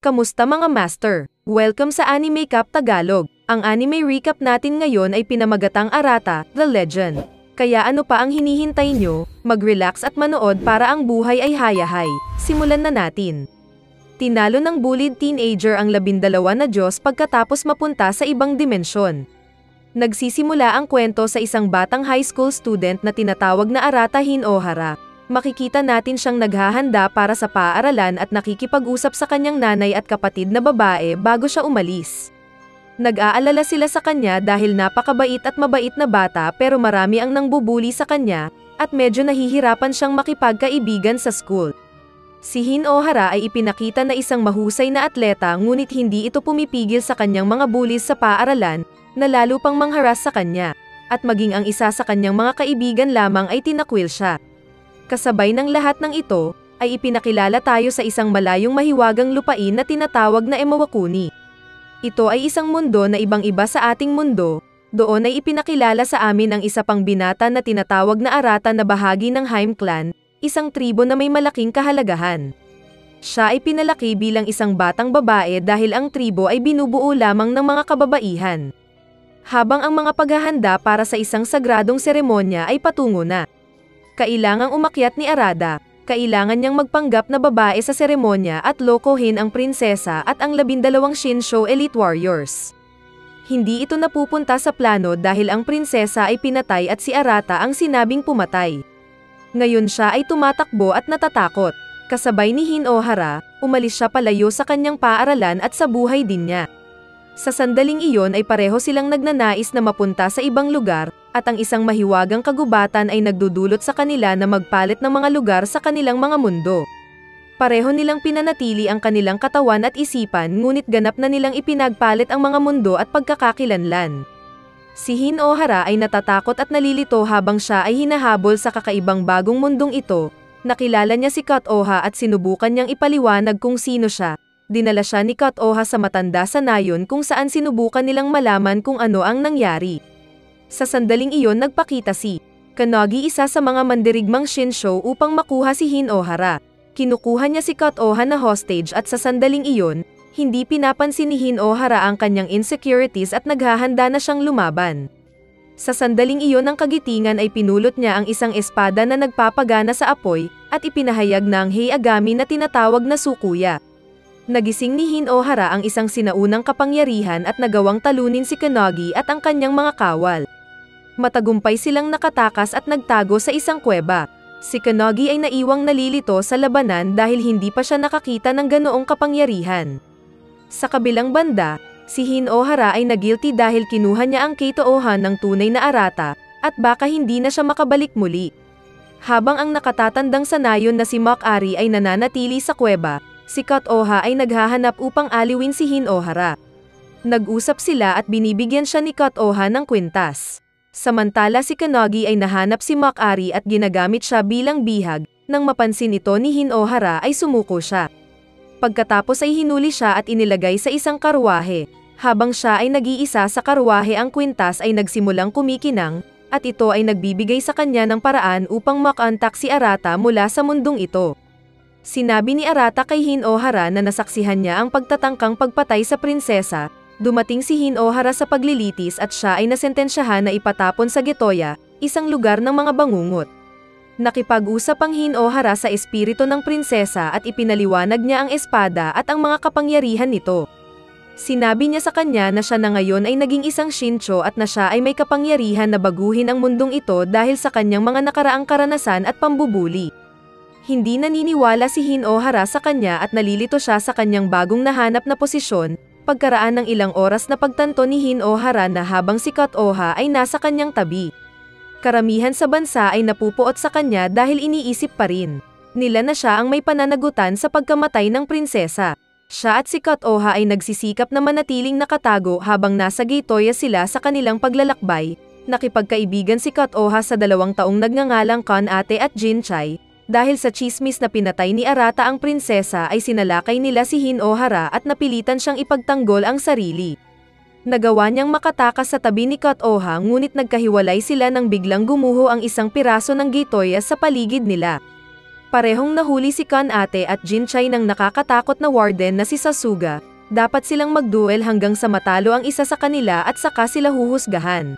Kamusta mga master? Welcome sa Anime Cap Tagalog. Ang anime recap natin ngayon ay pinamagatang Arata, The Legend. Kaya ano pa ang hinihintay nyo? Mag-relax at manood para ang buhay ay hayahay. Simulan na natin. Tinalo ng bullied teenager ang 12 na Diyos pagkatapos mapunta sa ibang dimensyon. Nagsisimula ang kwento sa isang batang high school student na tinatawag na Arata Hinohara. Makikita natin siyang naghahanda para sa paaralan at nakikipag-usap sa kanyang nanay at kapatid na babae bago siya umalis. Nag-aalala sila sa kanya dahil napakabait at mabait na bata pero marami ang nangbubuli sa kanya at medyo nahihirapan siyang makipagkaibigan sa school. Si Hinohara ay ipinakita na isang mahusay na atleta ngunit hindi ito pumipigil sa kanyang mga bullies sa paaralan na lalo pang mangharas sa kanya at maging ang isa sa kanyang mga kaibigan lamang ay tinakwil siya. Kasabay ng lahat ng ito, ay ipinakilala tayo sa isang malayong mahiwagang lupain na tinatawag na Emawakuni. Ito ay isang mundo na ibang-iba sa ating mundo, doon ay ipinakilala sa amin ang isa pang binata na tinatawag na Arata na bahagi ng Haim Clan, isang tribo na may malaking kahalagahan. Siya ay pinalaki bilang isang batang babae dahil ang tribo ay binubuo lamang ng mga kababaihan. Habang ang mga paghahanda para sa isang sagradong seremonya ay patungo na. Kailangang umakyat ni Arata, kailangan niyang magpanggap na babae sa seremonya at lokohin ang prinsesa at ang 12 Shinsho Elite Warriors. Hindi ito napupunta sa plano dahil ang prinsesa ay pinatay at si Arata ang sinabing pumatay. Ngayon siya ay tumatakbo at natatakot. Kasabay ni Hinohara, umalis siya palayo sa kanyang paaralan at sa buhay din niya. Sa sandaling iyon ay pareho silang nagnanais na mapunta sa ibang lugar, at ang isang mahiwagang kagubatan ay nagdudulot sa kanila na magpalit ng mga lugar sa kanilang mga mundo. Pareho nilang pinanatili ang kanilang katawan at isipan ngunit ganap na nilang ipinagpalit ang mga mundo at pagkakakilanlan. Si Hinohara ay natatakot at nalilito habang siya ay hinahabol sa kakaibang bagong mundong ito. Nakilala niya si Kotoha at sinubukan niyang ipaliwanag kung sino siya. Dinala siya ni Kotoha sa matanda sa nayon kung saan sinubukan nilang malaman kung ano ang nangyari. Sa sandaling iyon nagpakita si Kanagi, isa sa mga mandirigmang Shinsho upang makuha si Hinohara. Kinukuha niya si Kotoha na hostage at sa sandaling iyon, hindi pinapansin ni Hinohara ang kanyang insecurities at naghahanda na siyang lumaban. Sa sandaling iyon ng kagitingan ay pinulot niya ang isang espada na nagpapagana sa apoy at ipinahayag ng Heiagami na tinatawag na Sukuya. Nagising ni Hinohara ang isang sinaunang kapangyarihan at nagawang talunin si Kanagi at ang kanyang mga kawal. Matagumpay silang nakatakas at nagtago sa isang kuweba. Si Kanagi ay naiwang nalilito sa labanan dahil hindi pa siya nakakita ng ganoong kapangyarihan. Sa kabilang banda, si Hinohara ay nagilty dahil kinuha niya ang Kotoha ng tunay na Arata at baka hindi na siya makabalik muli. Habang ang nakatatandang sanayon na si Makari ay nananatili sa kuweba, si Kotoha ay naghahanap upang aliwin si Hinohara. Nag-usap sila at binibigyan siya ni Kotoha ng kwintas. Samantala si Kanagi ay nahanap si Makari at ginagamit siya bilang bihag, nang mapansin ito ni Hinohara ay sumuko siya. Pagkatapos ay hinuli siya at inilagay sa isang karwahe. Habang siya ay nag-iisa sa karwahe ang kwintas ay nagsimulang kumikinang, at ito ay nagbibigay sa kanya ng paraan upang makontak si Arata mula sa mundong ito. Sinabi ni Arata kay Hinohara na nasaksihan niya ang pagtatangkang pagpatay sa prinsesa. Dumating si Hinohara sa paglilitis at siya ay nasentensyahan na ipatapon sa Getoya, isang lugar ng mga bangungot. Nakipag-usap ang Hinohara sa espiritu ng prinsesa at ipinaliwanag niya ang espada at ang mga kapangyarihan nito. Sinabi niya sa kanya na siya na ngayon ay naging isang Shinsho at na siya ay may kapangyarihan na baguhin ang mundong ito dahil sa kanyang mga nakaraang karanasan at pambubuli. Hindi naniniwala si Hinohara sa kanya at nalilito siya sa kanyang bagong nahanap na posisyon. Pagkaraan ng ilang oras na pagtanto ni Hinohara na habang si Kotoha ay nasa kanyang tabi. Karamihan sa bansa ay napupuot sa kanya dahil iniisip pa rin nila na siya ang may pananagutan sa pagkamatay ng prinsesa. Siya at si Kotoha ay nagsisikap na manatiling nakatago habang nasa Getoya sila sa kanilang paglalakbay. Nakipagkaibigan si Kotoha sa 2 taong nagngangalang Kon-ate at Jinchai. Dahil sa tsismis na pinatay ni Arata ang prinsesa ay sinalakay nila si Hinohara at napilitan siyang ipagtanggol ang sarili. Nagawa niyang makatakas sa tabi ni Kotoha ngunit nagkahiwalay sila nang biglang gumuho ang isang piraso ng Getoya sa paligid nila. Parehong nahuli si Kan-ate at Jin-chay ng nakakatakot na warden na si Sasuga. Dapat silang magduel hanggang sa matalo ang isa sa kanila at saka sila huhusgahan.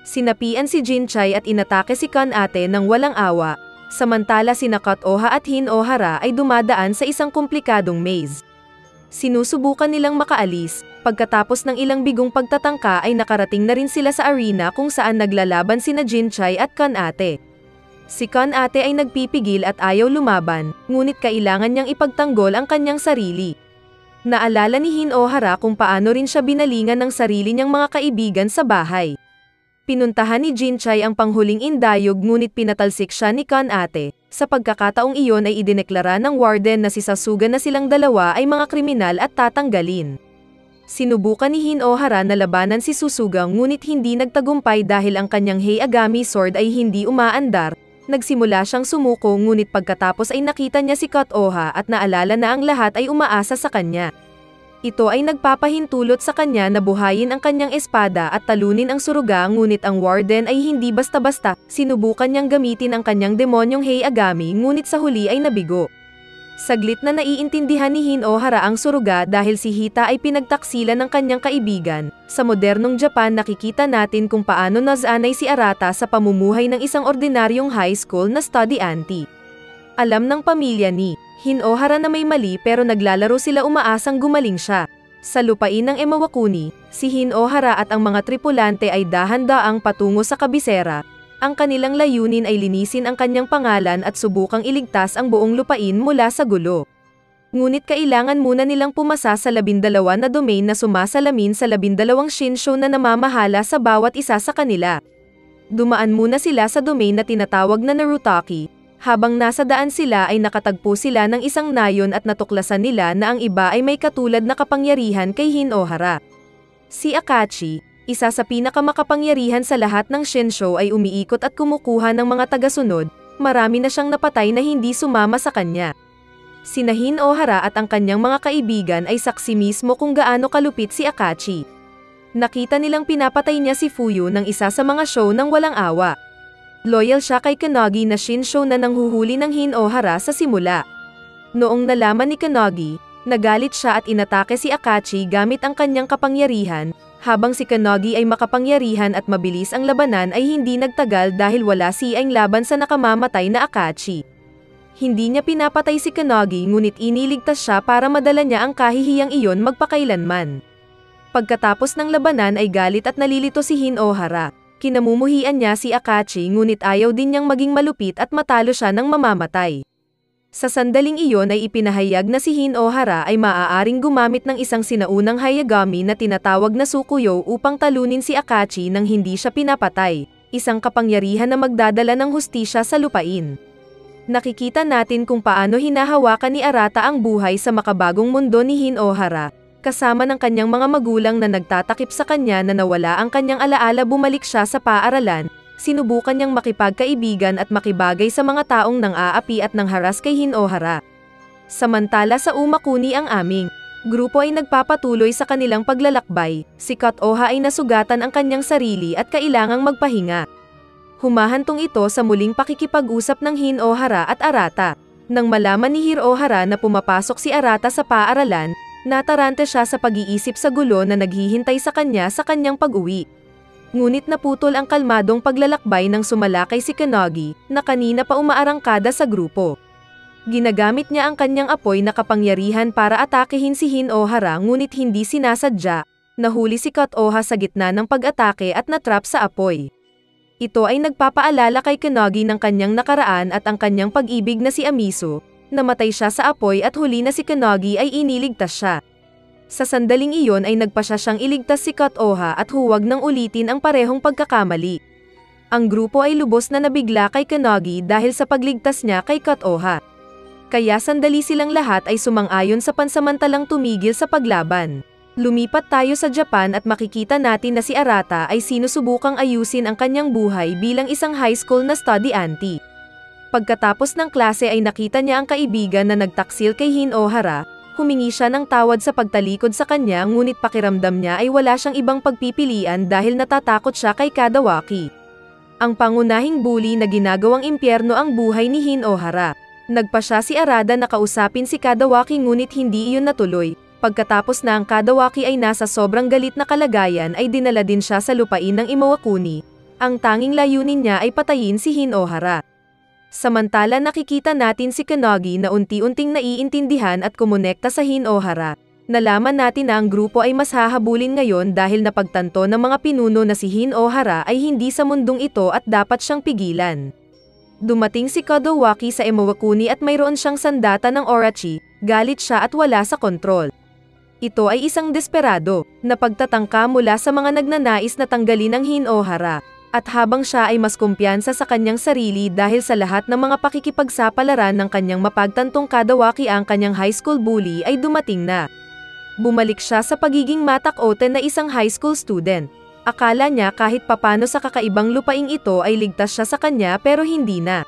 Sinapian si Jin-chay at inatake si Kan-ate ng walang awa, samantala sina Cut-Oha at Hin-Ohara ay dumadaan sa isang komplikadong maze. Sinusubukan nilang makaalis, pagkatapos ng ilang bigong pagtatangka ay nakarating na rin sila sa arena kung saan naglalaban sina Jin-chay at Kan-ate. Si Kan-ate ay nagpipigil at ayaw lumaban, ngunit kailangan niyang ipagtanggol ang kanyang sarili. Naalala ni Hin-Ohara kung paano rin siya binalingan ng sarili niyang mga kaibigan sa bahay. Pinuntahan ni Jin-chay ang panghuling indayog ngunit pinatalsik siya ni Kan-ate. Sa pagkakataong iyon ay idineklara ng warden na si Sasuga na silang dalawa ay mga kriminal at tatanggalin. Sinubukan ni Hin-Ohara na labanan si Sasuga ngunit hindi nagtagumpay dahil ang kanyang Heiagami sword ay hindi umaandar. Nagsimula siyang sumuko ngunit pagkatapos ay nakita niya si Cut-Oha at naalala na ang lahat ay umaasa sa kanya. Ito ay nagpapahintulot sa kanya na buhayin ang kanyang espada at talunin ang suruga ngunit ang warden ay hindi basta-basta. Sinubukan niyang gamitin ang kanyang demonyong Heiagami ngunit sa huli ay nabigo. Saglit na naiintindihan ni Hin-Ohara ang suruga dahil si Hita ay pinagtaksilan ng kanyang kaibigan. Sa modernong Japan nakikita natin kung paano nasanay si Arata sa pamumuhay ng isang ordinaryong high school na studyante. Alam ng pamilya ni Hin-Ohara na may mali pero naglalaro sila umaasang gumaling siya. Sa lupain ng Emawakuni, si Hin-Ohara at ang mga tripulante ay dahan-daang patungo sa kabisera. Ang kanilang layunin ay linisin ang kanyang pangalan at subukang iligtas ang buong lupain mula sa gulo. Ngunit kailangan muna nilang pumasa sa 12 na domain na sumasalamin sa 12 shinsho na namamahala sa bawat isa sa kanila. Dumaan muna sila sa domain na tinatawag na Narutaki. Habang nasa daan sila ay nakatagpo sila ng isang nayon at natuklasan nila na ang iba ay may katulad na kapangyarihan kay Hin-Ohara. Si Akachi, isa sa pinakamakapangyarihan sa lahat ng shinsho ay umiikot at kumukuha ng mga tagasunod, marami na siyang napatay na hindi sumama sa kanya. Sina Hin-Ohara at ang kanyang mga kaibigan ay saksi mismo kung gaano kalupit si Akachi. Nakita nilang pinapatay niya si Fuyu ng isa sa mga show ng walang awa. Loyal siya kay Kanagi na shinsho na nanghuhuli ng Hin-Ohara sa simula. Noong nalaman ni Kanagi, nagalit siya at inatake si Akachi gamit ang kanyang kapangyarihan. Habang si Kanagi ay makapangyarihan at mabilis ang labanan ay hindi nagtagal dahil wala siyang laban sa nakamamatay na Akachi. Hindi niya pinapatay si Kanagi ngunit iniligtas siya para madala niya ang kahihiyang iyon magpakailanman. Pagkatapos ng labanan ay galit at nalilito si Hin-Ohara. Kinamumuhian niya si Akachi ngunit ayaw din niyang maging malupit at matalo siya ng mamamatay. Sa sandaling iyon ay ipinahayag na si Hin-Ohara ay maaaring gumamit ng isang sinaunang Heiagami na tinatawag na Tsukuyo upang talunin si Akachi nang hindi siya pinapatay, isang kapangyarihan na magdadala ng hustisya sa lupain. Nakikita natin kung paano hinahawakan ni Arata ang buhay sa makabagong mundo ni Hin-Ohara, kasama ng kanyang mga magulang na nagtatakip sa kanya na nawala ang kanyang alaala bumalik siya sa paaralan. Sinubukan niyang makipagkaibigan at makibagay sa mga taong nang-aapi at nangharas kay Hin-Ohara. Samantala sa Umakuni ang aming grupo ay nagpapatuloy sa kanilang paglalakbay, si Cut-Oha ay nasugatan ang kanyang sarili at kailangang magpahinga. Humahantong ito sa muling pakikipag-usap ng Hin-Ohara at Arata. Nang malaman ni Hin-Ohara na pumapasok si Arata sa paaralan, natarante siya sa pag-iisip sa gulo na naghihintay sa kanyang pag-uwi. Ngunit naputol ang kalmadong paglalakbay nang sumalakay si Kanagi, na kanina pa umaarangkada sa grupo. Ginagamit niya ang kanyang apoy na kapangyarihan para atakehin si Hin-Ohara ngunit hindi sinasadya. Nahuli si Cut-Oha sa gitna ng pag-atake at natrap sa apoy. Ito ay nagpapaalala kay Kanagi ng kanyang nakaraan at ang kanyang pag-ibig na si Amiso. Namatay siya sa apoy at huli na si Kanagi ay iniligtas siya. Sa sandaling iyon ay nagpasya siyang iligtas si Cut-Oha at huwag nang ulitin ang parehong pagkakamali. Ang grupo ay lubos na nabigla kay Kanagi dahil sa pagligtas niya kay Cut-Oha. Kaya sandali silang lahat ay sumang-ayon sa pansamantalang tumigil sa paglaban. Lumipat tayo sa Japan at makikita natin na si Arata ay sinusubukang ayusin ang kanyang buhay bilang isang high school na studyante. Pagkatapos ng klase ay nakita niya ang kaibigan na nagtaksil kay Hin-Ohara. Humingi siya ng tawad sa pagtalikod sa kanya ngunit pakiramdam niya ay wala siyang ibang pagpipilian dahil natatakot siya kay Kadawaki. Ang pangunahing bully na ginagawang impyerno ang buhay ni Hin-Ohara. Nagpa siya si Arada na kausapin si Kadawaki ngunit hindi iyon natuloy. Pagkatapos na ang Kadawaki ay nasa sobrang galit na kalagayan ay dinala din siya sa lupain ng Iwakuni. Ang tanging layunin niya ay patayin si Hinohara. Samantala nakikita natin si Kanagi na unti-unting naiintindihan at kumonekta sa Hinohara. Nalaman natin na ang grupo ay mas hahabulin ngayon dahil napagtanto ng mga pinuno na si Hinohara ay hindi sa mundong ito at dapat siyang pigilan. Dumating si Kadawaki sa Iwakuni at mayroon siyang sandata ng Orochi, galit siya at wala sa kontrol. Ito ay isang desperado, na pagtatangka mula sa mga nagnanais na tanggalin ang Hinohara, at habang siya ay mas kumpiyansa sa kanyang sarili dahil sa lahat ng mga pakikipagsapalaran ng kanyang mapagtantong Kadawaki ang kanyang high school bully ay dumating na. Bumalik siya sa pagiging matak-oten na isang high school student. Akala niya kahit papano sa kakaibang lupaing ito ay ligtas siya sa kanya pero hindi na.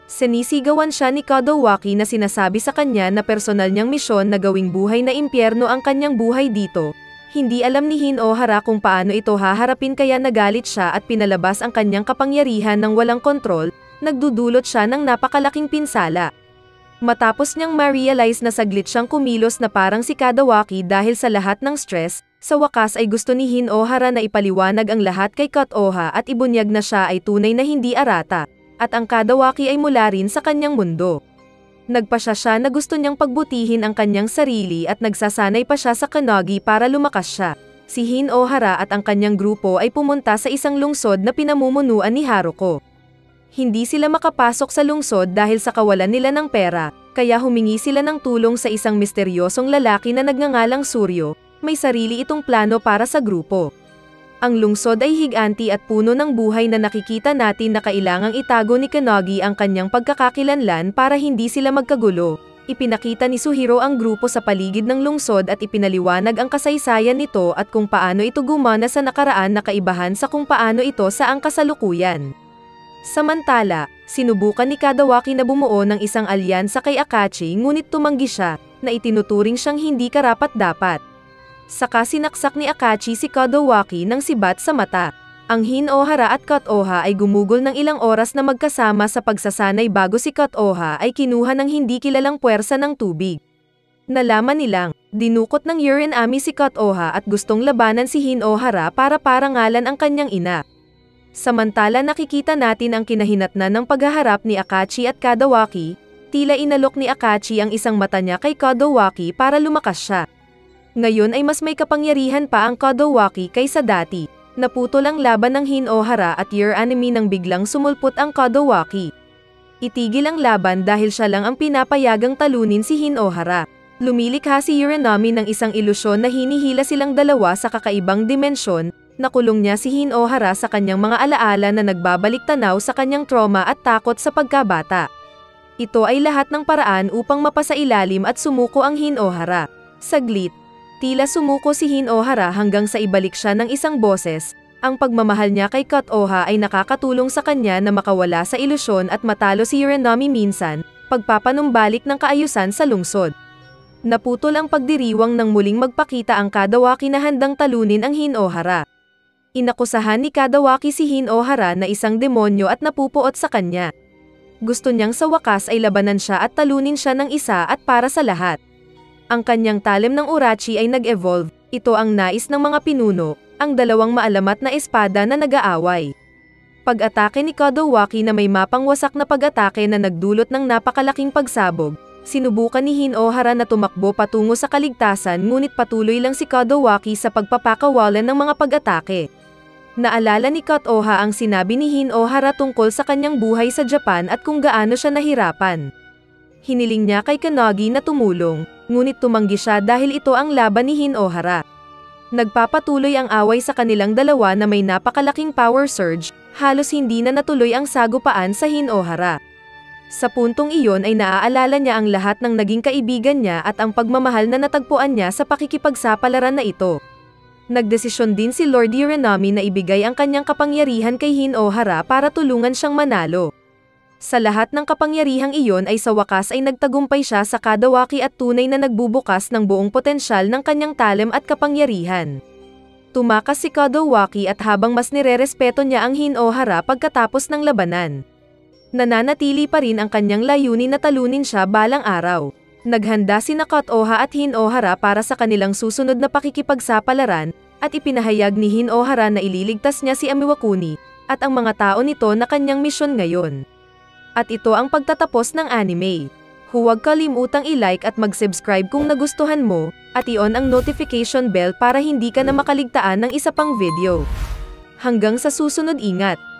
Sinisigawan siya ni Kadawaki na sinasabi sa kanya na personal niyang misyon na gawing buhay na impyerno ang kanyang buhay dito. Hindi alam ni Hinohara kung paano ito haharapin kaya nagalit siya at pinalabas ang kanyang kapangyarihan ng walang kontrol, nagdudulot siya ng napakalaking pinsala. Matapos niyang ma-realize na saglit siyang kumilos na parang si Kadawaki dahil sa lahat ng stress, sa wakas ay gusto ni Hinohara na ipaliwanag ang lahat kay Kotoha at ibunyag na siya ay tunay na hindi Arata, at ang Kadawaki ay mula rin sa kanyang mundo. Nagpasya siya na gusto niyang pagbutihin ang kanyang sarili at nagsasanay pa siya sa Kanagi para lumakas siya. Si Hinohara at ang kanyang grupo ay pumunta sa isang lungsod na pinamumunuan ni Haruko. Hindi sila makapasok sa lungsod dahil sa kawalan nila ng pera, kaya humingi sila ng tulong sa isang misteryosong lalaki na nagngangalang Suryo. May sarili itong plano para sa grupo. Ang lungsod ay higanti at puno ng buhay na nakikita natin na kailangang itago ni Kanagi ang kanyang pagkakakilanlan para hindi sila magkagulo. Ipinakita ni Suhiro ang grupo sa paligid ng lungsod at ipinaliwanag ang kasaysayan nito at kung paano ito gumana sa nakaraan na kaibahan sa kung paano ito sa ang kasalukuyan. Samantala, sinubukan ni Kadawaki na bumuo ng isang alyansa kay Akachi ngunit tumanggi siya, na itinuturing siyang hindi karapat-dapat. Saka sinaksak ni Akachi si Kadawaki ng sibat sa mata. Ang Hinohara at Kotoha ay gumugol ng ilang oras na magkasama sa pagsasanay bago si Kotoha ay kinuha ng hindi kilalang puwersa ng tubig. Nalaman nilang, dinukot ng Uranami si Kotoha at gustong labanan si Hinohara para parangalan ang kanyang ina. Samantala nakikita natin ang kinahinatnan ng paghaharap ni Akachi at Kadawaki, tila inalok ni Akachi ang isang mata niya kay Kadawaki para lumakas siya. Ngayon ay mas may kapangyarihan pa ang Kadawaki kaysa dati. Naputol ang laban ng Hinohara at Uranami nang biglang sumulpot ang Kadawaki. Itigil ang laban dahil siya lang ang pinapayagang talunin si Hinohara. Lumilikha si Uranami ng isang ilusyon na hinihila silang dalawa sa kakaibang dimensyon, nakulong niya si Hinohara sa kanyang mga alaala na nagbabalik tanaw sa kanyang trauma at takot sa pagkabata. Ito ay lahat ng paraan upang mapasailalim at sumuko ang Hinohara. Saglit, tila sumuko si Hinohara hanggang sa ibalik siya ng isang boses. Ang pagmamahal niya kay Kotoha ay nakakatulong sa kanya na makawala sa ilusyon at matalo si Uranami minsan, pagpapanumbalik ng kaayusan sa lungsod. Naputol ang pagdiriwang nang muling magpakita ang Kadawaki na handang talunin ang Hinohara. Inakusahan ni Kadawaki si Hinohara na isang demonyo at napupuot sa kanya. Gusto niyang sa wakas ay labanan siya at talunin siya ng isa at para sa lahat. Ang kanyang talim ng Urachi ay nag-evolve, ito ang nais ng mga pinuno, ang dalawang maalamat na espada na nag-aaway. Pag-atake ni Kadawaki na may mapang wasak na pag-atake na nagdulot ng napakalaking pagsabog, sinubukan ni Hinohara na tumakbo patungo sa kaligtasan ngunit patuloy lang si Kadawaki sa pagpapakawalan ng mga pag-atake. Naalala ni Kotoha ang sinabi ni Hinohara tungkol sa kanyang buhay sa Japan at kung gaano siya nahirapan. Hiniling niya kay Kanagi na tumulong, ngunit tumanggi siya dahil ito ang laban ni Hinohara. Nagpapatuloy ang away sa kanilang dalawa na may napakalaking power surge, halos hindi na natuloy ang sagupaan sa Hinohara. Sa puntong iyon ay naaalala niya ang lahat ng naging kaibigan niya at ang pagmamahal na natagpuan niya sa pakikipagsapalaran na ito. Nagdesisyon din si Lord Uranami na ibigay ang kanyang kapangyarihan kay Hinohara para tulungan siyang manalo. Sa lahat ng kapangyarihang iyon ay sa wakas ay nagtagumpay siya sa Kadawaki at tunay na nagbubukas ng buong potensyal ng kanyang talem at kapangyarihan. Tumakas si Kadawaki at habang mas nirerespeto niya ang Hinohara pagkatapos ng labanan. nananatili pa rin ang kanyang layunin na talunin siya balang araw. Naghanda sina Kotoha at Hinohara para sa kanilang susunod na pakikipagsapalaran, at ipinahayag ni Hinohara na ililigtas niya si Amiwakuni, at ang mga tao nito na kanyang misyon ngayon. At ito ang pagtatapos ng anime. Huwag kalimutang i-like at mag-subscribe kung nagustuhan mo, at i-on ang notification bell para hindi ka na makaligtaan ng isa pang video. Hanggang sa susunod, ingat!